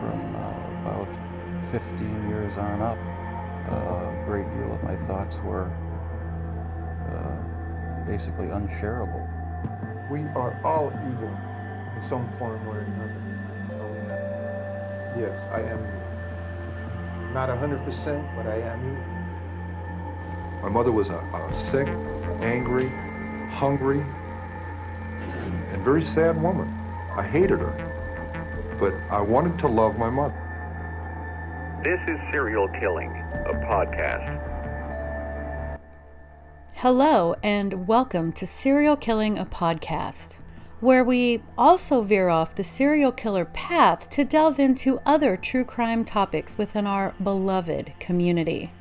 from about 15 years on up, a great deal of my thoughts were basically unshareable. We are all evil in some form or another. Yes, I am not 100%, but I am evil. My mother was a sick, angry, hungry, and very sad woman. I hated her, but I wanted to love my mother. This is Serial Killing, a podcast. Hello, and welcome to Serial Killing, a podcast, where we also veer off the serial killer path to delve into other true crime topics within our beloved community.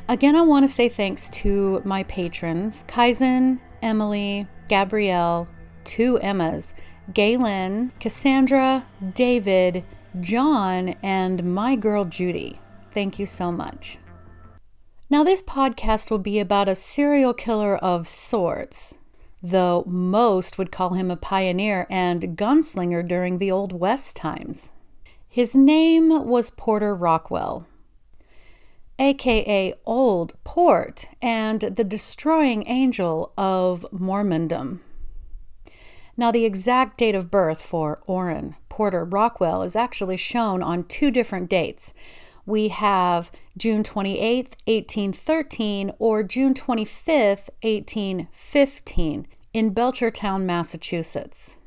Again, I want to say thanks to my patrons, Kaizen, Emily, Gabrielle, two Emmas, Galen, Cassandra, David, John, and my girl Judy. Thank you so much. Now, this podcast will be about a serial killer of sorts, though most would call him a pioneer and gunslinger during the Old West times. His name was Porter Rockwell, aka Old Port and the destroying angel of Mormondom. Now, the exact date of birth for Orrin Porter Rockwell is actually shown on two different dates. We have June 28th, 1813, or June 25th, 1815, in Belchertown, Massachusetts.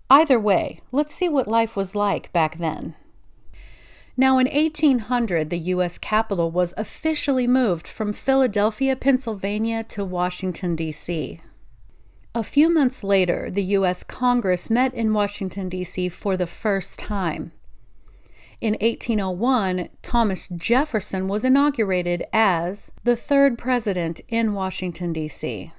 Either way, let's see what life was like back then. Now, in 1800, the U.S. Capitol was officially moved from Philadelphia, Pennsylvania to Washington, D.C. A few months later, the U.S. Congress met in Washington, D.C. for the first time. In 1801, Thomas Jefferson was inaugurated as the third president in Washington, D.C.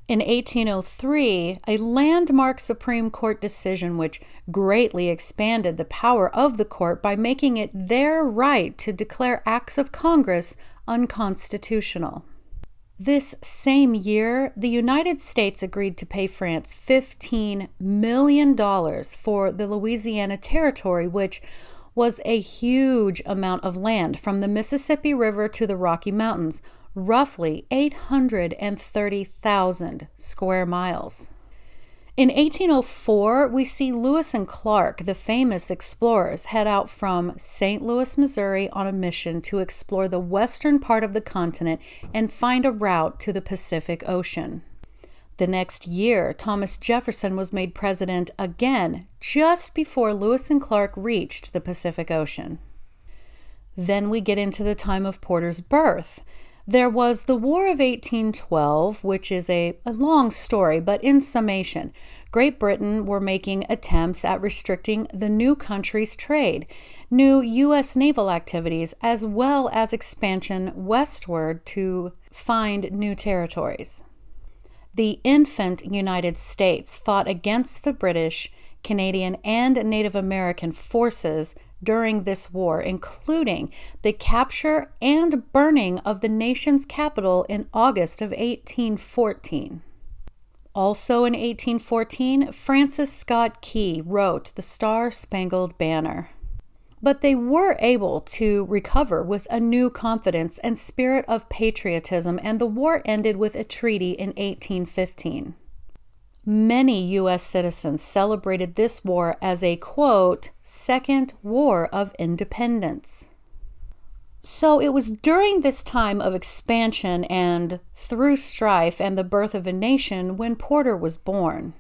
In 1803, a landmark Supreme Court decision which greatly expanded the power of the court by making it their right to declare acts of Congress unconstitutional. This same year, the United States agreed to pay France $15 million for the Louisiana Territory, which was a huge amount of land from the Mississippi River to the Rocky Mountains, roughly 830,000 square miles. In 1804, we see Lewis and Clark, the famous explorers, head out from St. Louis, Missouri on a mission to explore the western part of the continent and find a route to the Pacific Ocean. The next year, Thomas Jefferson was made president again, just before Lewis and Clark reached the Pacific Ocean. Then we get into the time of Porter's birth. There was the War of 1812, which is a long story, but in summation, Great Britain were making attempts at restricting the new country's trade, new U.S. naval activities, as well as expansion westward to find new territories. The infant United States fought against the British, Canadian, and Native American forces during this war, including the capture and burning of the nation's capital in August of 1814. Also in 1814, Francis Scott Key wrote the Star-Spangled Banner. But they were able to recover with a new confidence and spirit of patriotism, and the war ended with a treaty in 1815. Many U.S. citizens celebrated this war as a, quote, second war of independence. So it was during this time of expansion and through strife and the birth of a nation when Porter was born.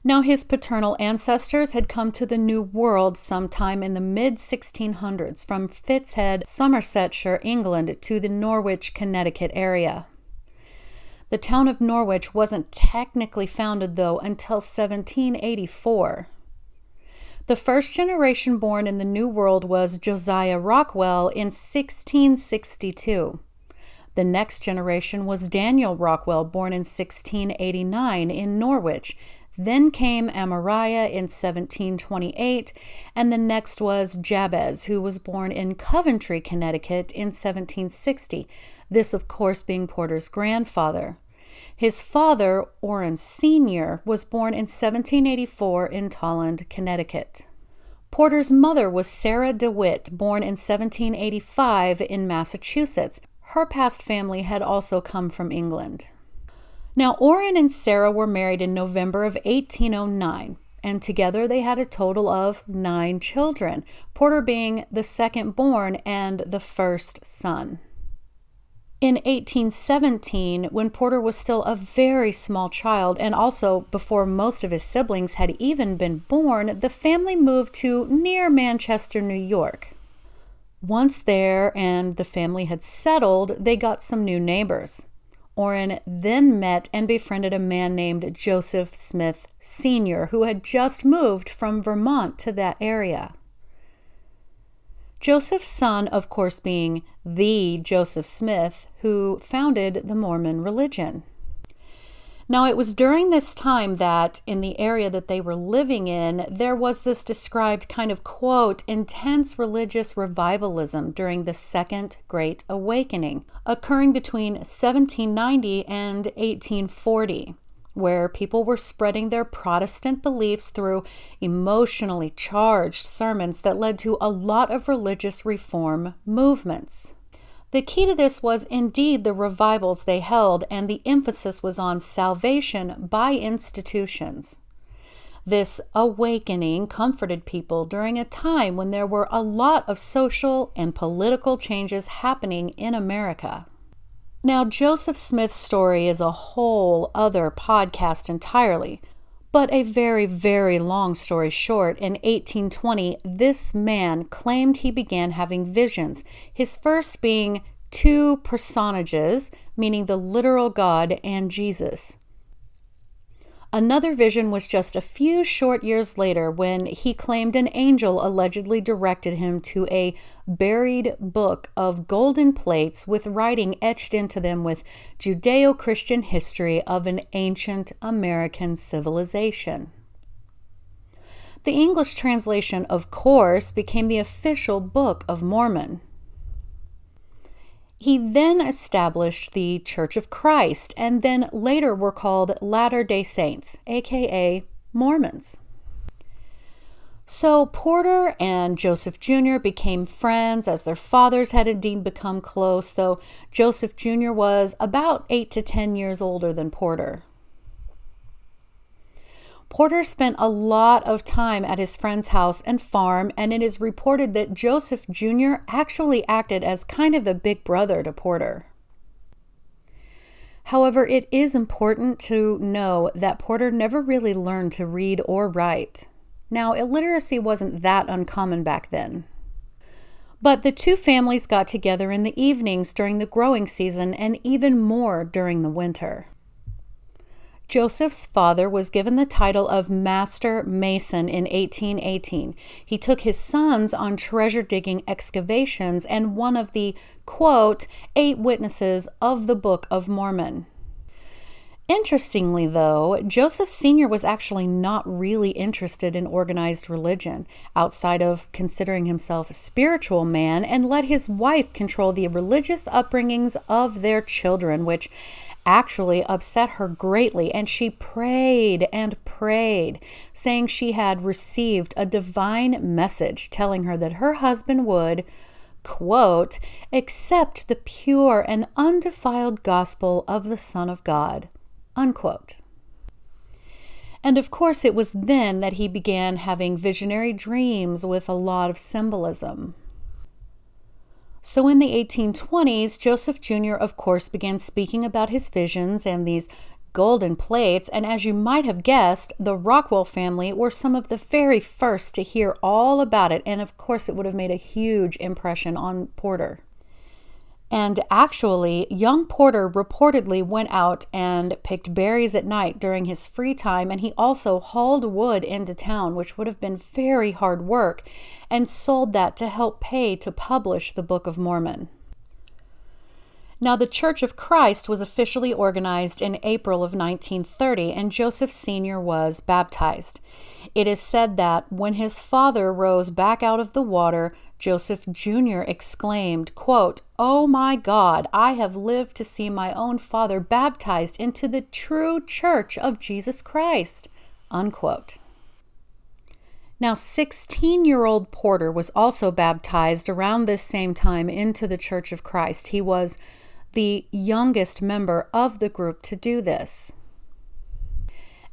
Now, his paternal ancestors had come to the New World sometime in the mid-1600s from Fitzhead, Somersetshire, England, to the Norwich, Connecticut area. The town of Norwich wasn't technically founded, though, until 1784. The first generation born in the New World was Josiah Rockwell in 1662. The next generation was Daniel Rockwell, born in 1689 in Norwich. Then came Amariah in 1728, and the next was Jabez, who was born in Coventry, Connecticut in 1760, this of course being Porter's grandfather. His father, Orrin Sr., was born in 1784 in Tolland, Connecticut. Porter's mother was Sarah DeWitt, born in 1785 in Massachusetts. Her past family had also come from England. Now, Orrin and Sarah were married in November of 1809, and together they had a total of 9 children, Porter being the second born and the first son. In 1817, when Porter was still a very small child, and also before most of his siblings had even been born, the family moved to near Manchester, New York. Once there and the family had settled, they got some new neighbors. Orrin then met and befriended a man named Joseph Smith Sr., who had just moved from Vermont to that area. Joseph's son, of course, being the Joseph Smith, who founded the Mormon religion. Now, it was during this time that in the area that they were living in, there was this described kind of, quote, intense religious revivalism during the Second Great Awakening, occurring between 1790 and 1840, where people were spreading their Protestant beliefs through emotionally charged sermons that led to a lot of religious reform movements. The key to this was indeed the revivals they held, and the emphasis was on salvation by institutions. This awakening comforted people during a time when there were a lot of social and political changes happening in America. Now, Joseph Smith's story is a whole other podcast entirely, but a very, very long story short, in 1820, this man claimed he began having visions, his first being 2 personages, meaning the literal God and Jesus. Another vision was just a few short years later when he claimed an angel allegedly directed him to a buried book of golden plates with writing etched into them with Judeo-Christian history of an ancient American civilization. The English translation, of course, became the official Book of Mormon. He then established the Church of Christ, and then later were called Latter-day Saints, aka Mormons. So Porter and Joseph Jr. became friends as their fathers had indeed become close, though Joseph Jr. was about 8 to 10 years older than Porter. Porter spent a lot of time at his friend's house and farm, and it is reported that Joseph Jr. actually acted as kind of a big brother to Porter. However, it is important to know that Porter never really learned to read or write. Now, illiteracy wasn't that uncommon back then. But the 2 families got together in the evenings during the growing season and even more during the winter. Joseph's father was given the title of Master Mason in 1818. He took his sons on treasure-digging excavations and one of the, quote, 8 witnesses of the Book of Mormon. Interestingly, though, Joseph Sr. was actually not really interested in organized religion, outside of considering himself a spiritual man, and let his wife control the religious upbringings of their children, which actually upset her greatly, and she prayed and prayed, saying she had received a divine message telling her that her husband would, quote, accept the pure and undefiled gospel of the Son of God, unquote. And of course, it was then that he began having visionary dreams with a lot of symbolism. So in the 1820s, Joseph Jr., of course, began speaking about his visions and these golden plates, and as you might have guessed, the Rockwell family were some of the very first to hear all about it, and of course it would have made a huge impression on Porter. And actually, young Porter reportedly went out and picked berries at night during his free time, and he also hauled wood into town, which would have been very hard work, and sold that to help pay to publish the Book of Mormon. Now, the Church of Christ was officially organized in April of 1930, and Joseph Sr. was baptized. It is said that when his father rose back out of the water, Joseph Jr. exclaimed, quote, "Oh my God, I have lived to see my own father baptized into the true Church of Jesus Christ," unquote. Now, 16-year-old Porter was also baptized around this same time into the Church of Christ. He was the youngest member of the group to do this.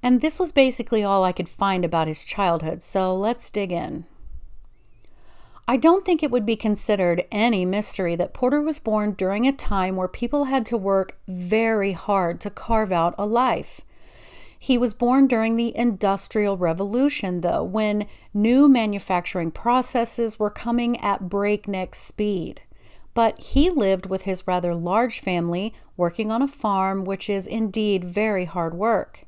And this was basically all I could find about his childhood, so let's dig in. I don't think it would be considered any mystery that Porter was born during a time where people had to work very hard to carve out a life. He was born during the Industrial Revolution, though, when new manufacturing processes were coming at breakneck speed. But he lived with his rather large family, working on a farm, which is indeed very hard work.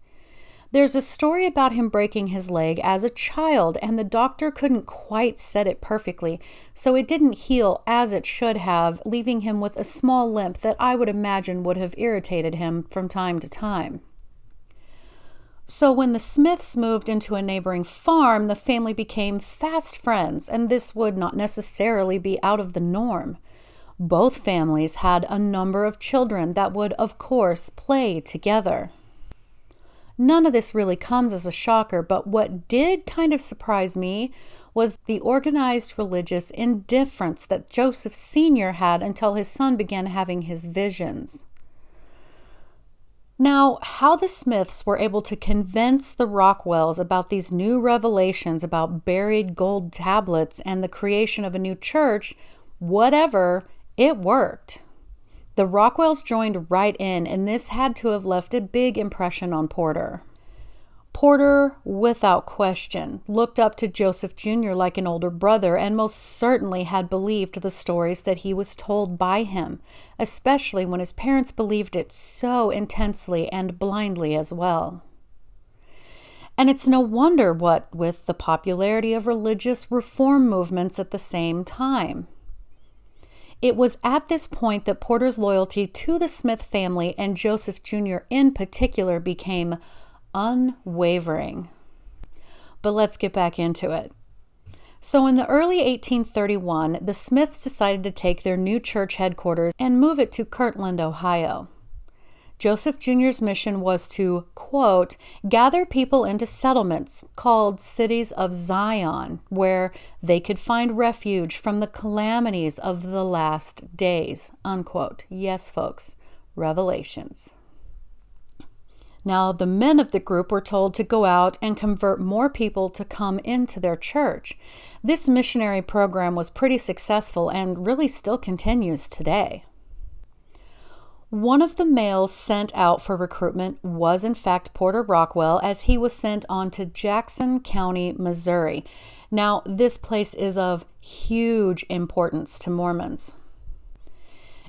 There's a story about him breaking his leg as a child, and the doctor couldn't quite set it perfectly, so it didn't heal as it should have, leaving him with a small limp that I would imagine would have irritated him from time to time. So when the Smiths moved into a neighboring farm, the family became fast friends, and this would not necessarily be out of the norm. Both families had a number of children that would, of course, play together. None of this really comes as a shocker, but what did kind of surprise me was the organized religious indifference that Joseph Sr. had until his son began having his visions. Now, how the Smiths were able to convince the Rockwells about these new revelations about buried gold tablets and the creation of a new church, whatever, it worked. The Rockwells joined right in, and this had to have left a big impression on Porter. Porter, without question, looked up to Joseph Jr. like an older brother and most certainly had believed the stories that he was told by him, especially when his parents believed it so intensely and blindly as well. And it's no wonder what with the popularity of religious reform movements at the same time. It was at this point that Porter's loyalty to the Smith family and Joseph Jr. in particular became unwavering. But let's get back into it. So in the early 1831, the Smiths decided to take their new church headquarters and move it to Kirtland, Ohio. Joseph Jr.'s mission was to, quote, gather people into settlements called cities of Zion, where they could find refuge from the calamities of the last days, unquote. Yes, folks, Revelations. Now, the men of the group were told to go out and convert more people to come into their church. This missionary program was pretty successful and really still continues today. One of the males sent out for recruitment was in fact Porter Rockwell, as he was sent on to Jackson County, Missouri. Now, this place is of huge importance to Mormons.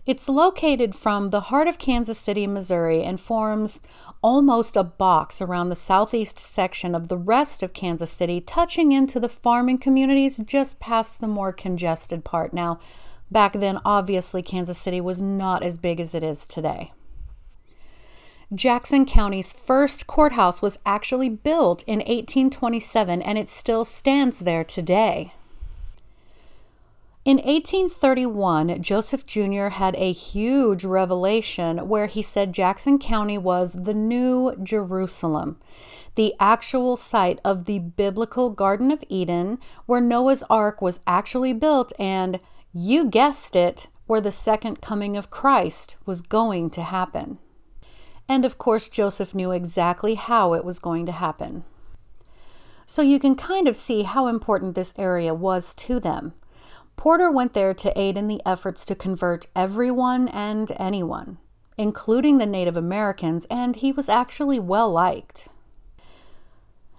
It's located from the heart of Kansas City, Missouri, and forms almost a box around the southeast section of the rest of Kansas City, touching into the farming communities just past the more congested part. Now, back then, obviously, Kansas City was not as big as it is today. Jackson County's first courthouse was actually built in 1827, and it still stands there today. In 1831, Joseph Jr. had a huge revelation where he said Jackson County was the new Jerusalem, the actual site of the biblical Garden of Eden, where Noah's Ark was actually built, and you guessed it, where the second coming of Christ was going to happen. And of course, Joseph knew exactly how it was going to happen. So you can kind of see how important this area was to them. Porter went there to aid in the efforts to convert everyone and anyone, including the Native Americans, and he was actually well liked.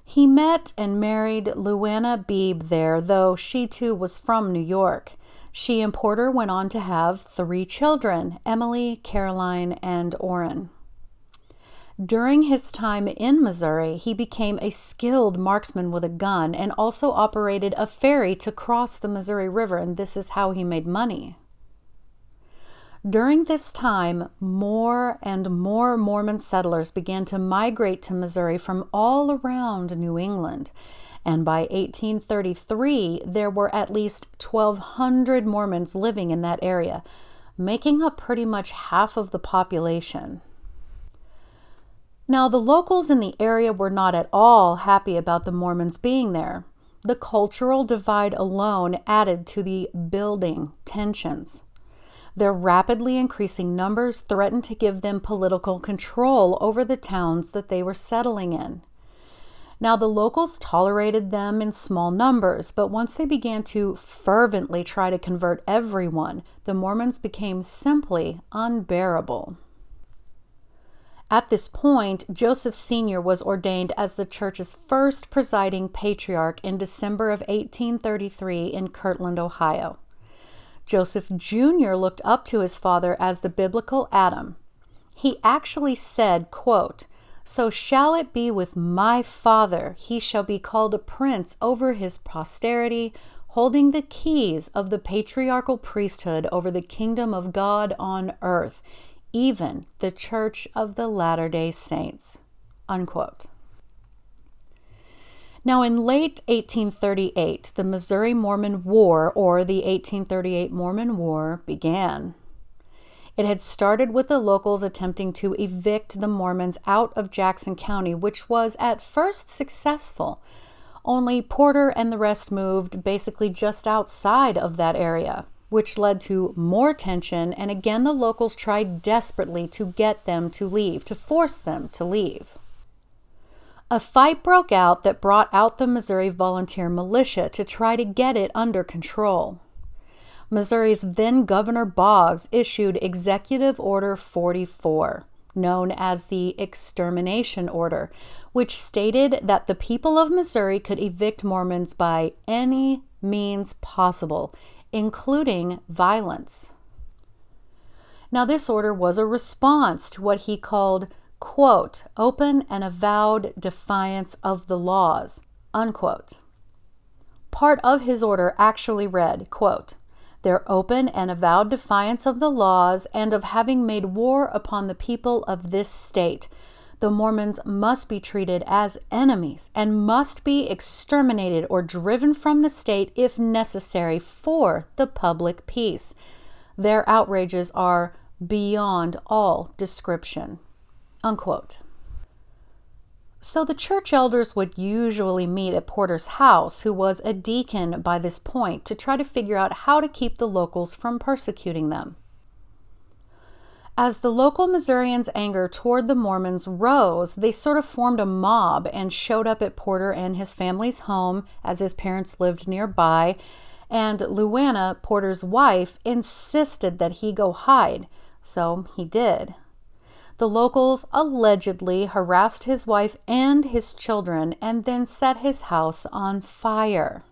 He met and married Luana Beebe there, though she too was from New York. She and Porter went on to have 3 children, Emily, Caroline, and Orrin. During his time in Missouri, he became a skilled marksman with a gun and also operated a ferry to cross the Missouri River, and this is how he made money. During this time, more and more Mormon settlers began to migrate to Missouri from all around New England, and by 1833, there were at least 1,200 Mormons living in that area, making up pretty much half of the population. Now, the locals in the area were not at all happy about the Mormons being there. The cultural divide alone added to the building tensions. Their rapidly increasing numbers threatened to give them political control over the towns that they were settling in. Now, the locals tolerated them in small numbers, but once they began to fervently try to convert everyone, the Mormons became simply unbearable. At this point, Joseph Sr. was ordained as the church's first presiding patriarch in December of 1833 in Kirtland, Ohio. Joseph Jr. looked up to his father as the biblical Adam. He actually said, quote, "So shall it be with my father. He shall be called a prince over his posterity, holding the keys of the patriarchal priesthood over the kingdom of God on earth, even the church of the Latter-day Saints." Unquote. Now, in late 1838, the Missouri Mormon War, or the 1838 Mormon War, began. It had started with the locals attempting to evict the Mormons out of Jackson County, which was at first successful. Only Porter and the rest moved basically just outside of that area, which led to more tension, and again the locals tried desperately to get them to leave, to force them to leave. A fight broke out that brought out the Missouri Volunteer Militia to try to get it under control. Missouri's then Governor Boggs issued Executive Order 44, known as the Extermination Order, which stated that the people of Missouri could evict Mormons by any means possible, including violence. Now, this order was a response to what he called, quote, "open and avowed defiance of the laws," unquote. Part of his order actually read, quote, "their open and avowed defiance of the laws and of having made war upon the people of this state. The Mormons must be treated as enemies and must be exterminated or driven from the state if necessary for the public peace. Their outrages are beyond all description." Unquote. So the church elders would usually meet at Porter's house, who was a deacon by this point, to try to figure out how to keep the locals from persecuting them. As the local Missourians' anger toward the Mormons rose, they sort of formed a mob and showed up at Porter and his family's home, as his parents lived nearby, and Luana, Porter's wife, insisted that he go hide, so he did. The locals allegedly harassed his wife and his children and then set his house on fire.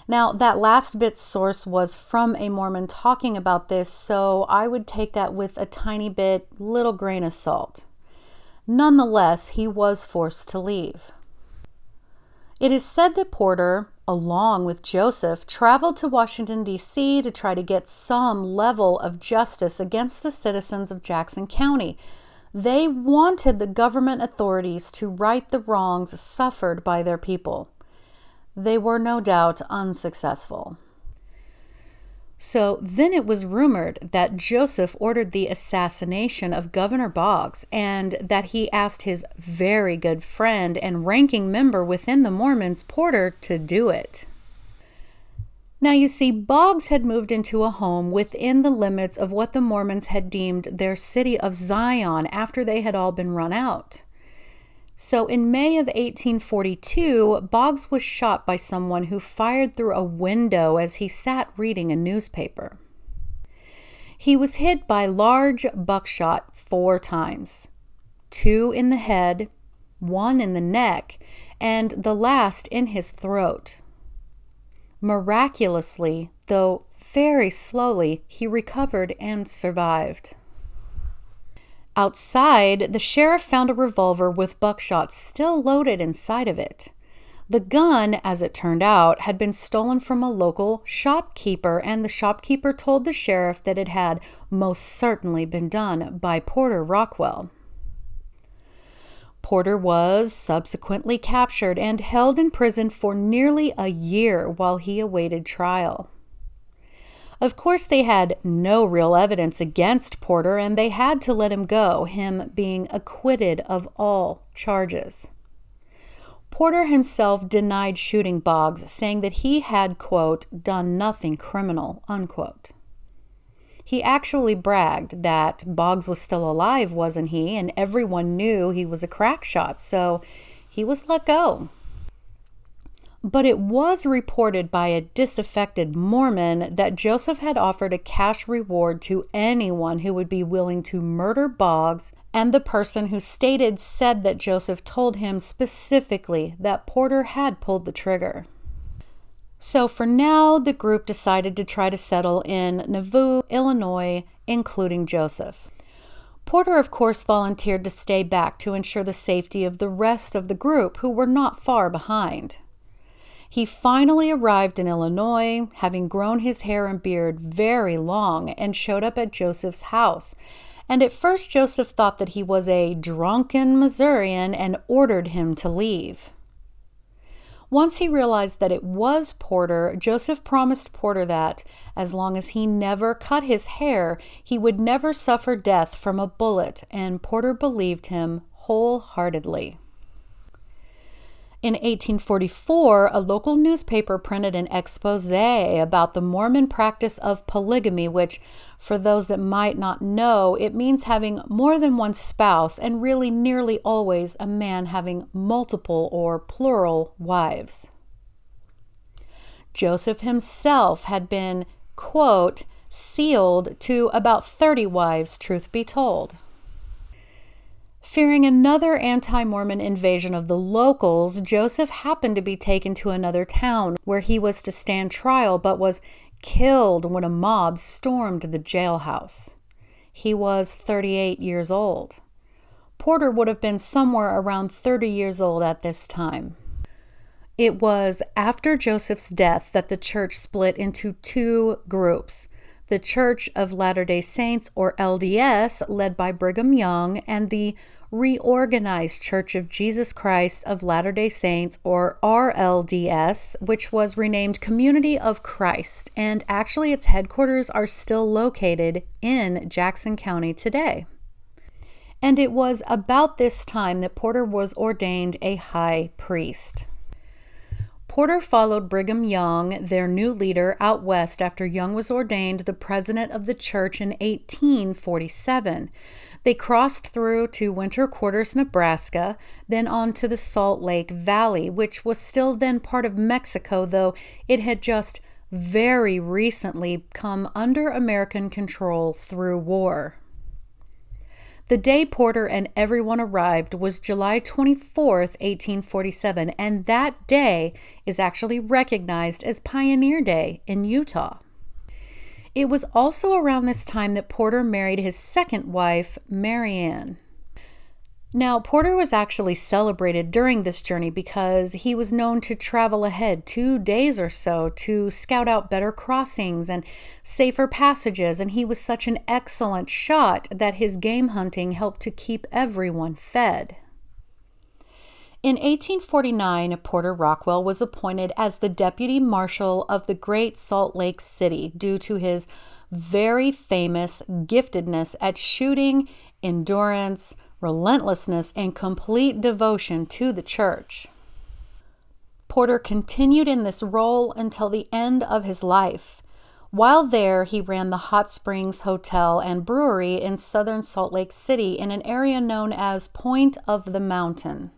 Now, that last bit's source was from a Mormon talking about this, so I would take that with a tiny bit, little grain of salt. Nonetheless, he was forced to leave. It is said that Porter, along with Joseph, traveled to Washington, D.C. to try to get some level of justice against the citizens of Jackson County. They wanted the government authorities to right the wrongs suffered by their people. They were no doubt unsuccessful. So then it was rumored that Joseph ordered the assassination of Governor Boggs and that he asked his very good friend and ranking member within the Mormons, Porter, to do it. Now, you see, Boggs had moved into a home within the limits of what the Mormons had deemed their city of Zion after they had all been run out. So in May of 1842, Boggs was shot by someone who fired through a window as he sat reading a newspaper. He was hit by large buckshot 4 times, 2 in the head, 1 in the neck, and the last in his throat. Miraculously, though very slowly, he recovered and survived. Outside, the sheriff found a revolver with buckshot still loaded inside of it. The gun, as it turned out, had been stolen from a local shopkeeper, and the shopkeeper told the sheriff that it had most certainly been done by Porter Rockwell. Porter was subsequently captured and held in prison for nearly a year while he awaited trial. Of course, they had no real evidence against Porter, and they had to let him go, him being acquitted of all charges. Porter himself denied shooting Boggs, saying that he had, quote, done nothing criminal, unquote. He actually bragged that Boggs was still alive, wasn't he? And everyone knew he was a crack shot, so he was let go. But it was reported by a disaffected Mormon that Joseph had offered a cash reward to anyone who would be willing to murder Boggs, and the person who said that Joseph told him specifically that Porter had pulled the trigger. So for now, the group decided to try to settle in Nauvoo, Illinois, including Joseph. Porter, of course, volunteered to stay back to ensure the safety of the rest of the group, who were not far behind. He finally arrived in Illinois, having grown his hair and beard very long, and showed up at Joseph's house. And at first, Joseph thought that he was a drunken Missourian and ordered him to leave. Once he realized that it was Porter, Joseph promised Porter that, as long as he never cut his hair, he would never suffer death from a bullet, and Porter believed him wholeheartedly. In 1844, a local newspaper printed an expose about the Mormon practice of polygamy, which, for those that might not know, it means having more than one spouse, and really nearly always a man having multiple or plural wives. Joseph himself had been, quote, sealed to about 30 wives, truth be told. Fearing another anti-Mormon invasion of the locals, Joseph happened to be taken to another town where he was to stand trial, but was killed when a mob stormed the jailhouse. He was 38 years old. Porter would have been somewhere around 30 years old at this time. It was after Joseph's death that the church split into two groups: the Church of Latter-day Saints, or LDS, led by Brigham Young, and the Reorganized Church of Jesus Christ of Latter-day Saints, or RLDS, which was renamed Community of Christ, and actually its headquarters are still located in Jackson County today. And it was about this time that Porter was ordained a high priest. Porter followed Brigham Young, their new leader, out west after Young was ordained the president of the church in 1847. They crossed through to Winter Quarters, Nebraska, then on to the Salt Lake Valley, which was still then part of Mexico, though it had just very recently come under American control through war. The day Porter and everyone arrived was July 24th, 1847, and that day is actually recognized as Pioneer Day in Utah. It was also around this time that Porter married his second wife, Mary Ann. Now, Porter was actually celebrated during this journey because he was known to travel ahead 2 days or so to scout out better crossings and safer passages, and he was such an excellent shot that his game hunting helped to keep everyone fed. In 1849, Porter Rockwell was appointed as the Deputy Marshal of the Great Salt Lake City due to his very famous giftedness at shooting, endurance, relentlessness, and complete devotion to the church. Porter continued in this role until the end of his life. While there, he ran the Hot Springs Hotel and Brewery in southern Salt Lake City in an area known as Point of the Mountain.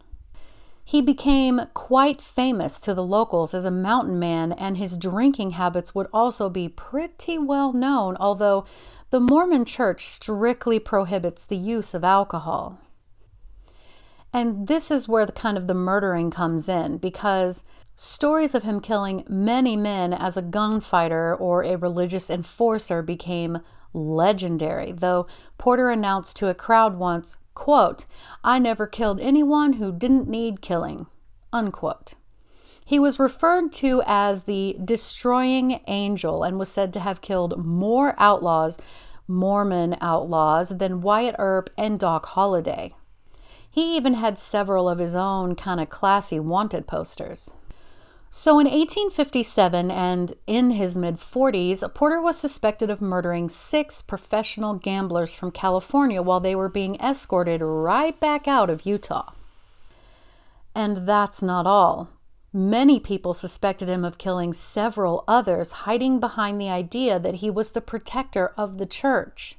He became quite famous to the locals as a mountain man, and his drinking habits would also be pretty well known, although the Mormon Church strictly prohibits the use of alcohol. And this is where the murdering comes in, because stories of him killing many men as a gunfighter or a religious enforcer became legendary, though Porter announced to a crowd once, quote, "I never killed anyone who didn't need killing," unquote. He was referred to as the Destroying Angel and was said to have killed more outlaws, Mormon outlaws, than Wyatt Earp and Doc Holliday. He even had several of his own kind of classy wanted posters. So in 1857 and in his mid-40s, Porter was suspected of murdering 6 professional gamblers from California while they were being escorted right back out of Utah. And that's not all. Many people suspected him of killing several others, hiding behind the idea that he was the protector of the church.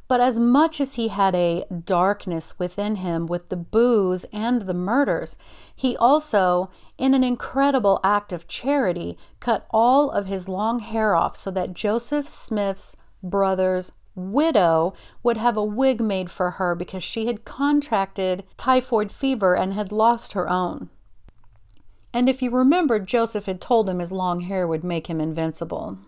But as much as he had a darkness within him with the booze and the murders, he also, in an incredible act of charity, cut all of his long hair off so that Joseph Smith's brother's widow would have a wig made for her because she had contracted typhoid fever and had lost her own. And if you remember, Joseph had told him his long hair would make him invincible.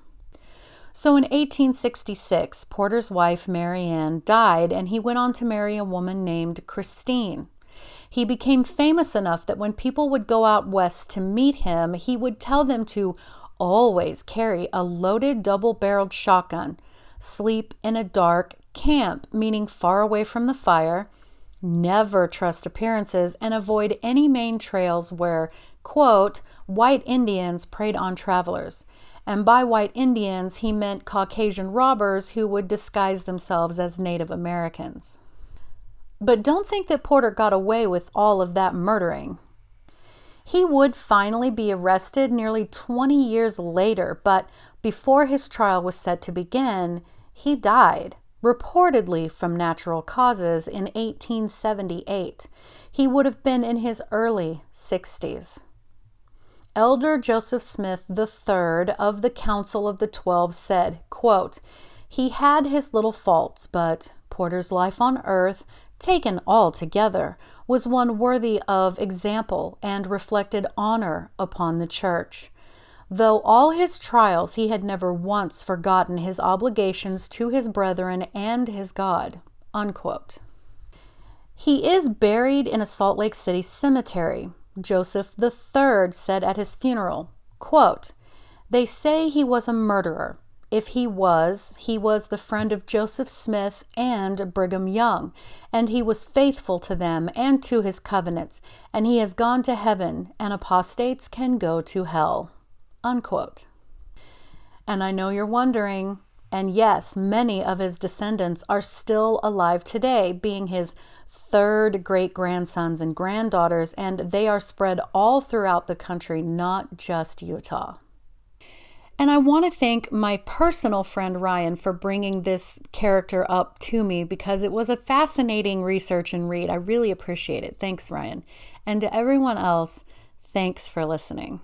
So in 1866, Porter's wife, Mary Ann, died, and he went on to marry a woman named Christine. He became famous enough that when people would go out west to meet him, he would tell them to always carry a loaded double-barreled shotgun, sleep in a dark camp, meaning far away from the fire, never trust appearances, and avoid any main trails where, quote, white Indians preyed on travelers. And by white Indians, he meant Caucasian robbers who would disguise themselves as Native Americans. But don't think that Porter got away with all of that murdering. He would finally be arrested nearly 20 years later, but before his trial was set to begin, he died, reportedly from natural causes, in 1878. He would have been in his early 60s. Elder Joseph Smith III of the Council of the 12 said, quote, "He had his little faults, but Porter's life on earth, taken all together, was one worthy of example and reflected honor upon the church. Though all his trials, he had never once forgotten his obligations to his brethren and his God." Unquote. He is buried in a Salt Lake City cemetery. Joseph III said at his funeral, quote, "They say he was a murderer. If he was the friend of Joseph Smith and Brigham Young, and he was faithful to them and to his covenants, and he has gone to heaven, and apostates can go to hell." Unquote. And I know you're wondering, and yes, many of his descendants are still alive today, being his third great-grandsons and granddaughters, and they are spread all throughout the country, not just Utah. And I want to thank my personal friend Ryan for bringing this character up to me because it was a fascinating research and read. I really appreciate it. Thanks, Ryan. And to everyone else, thanks for listening.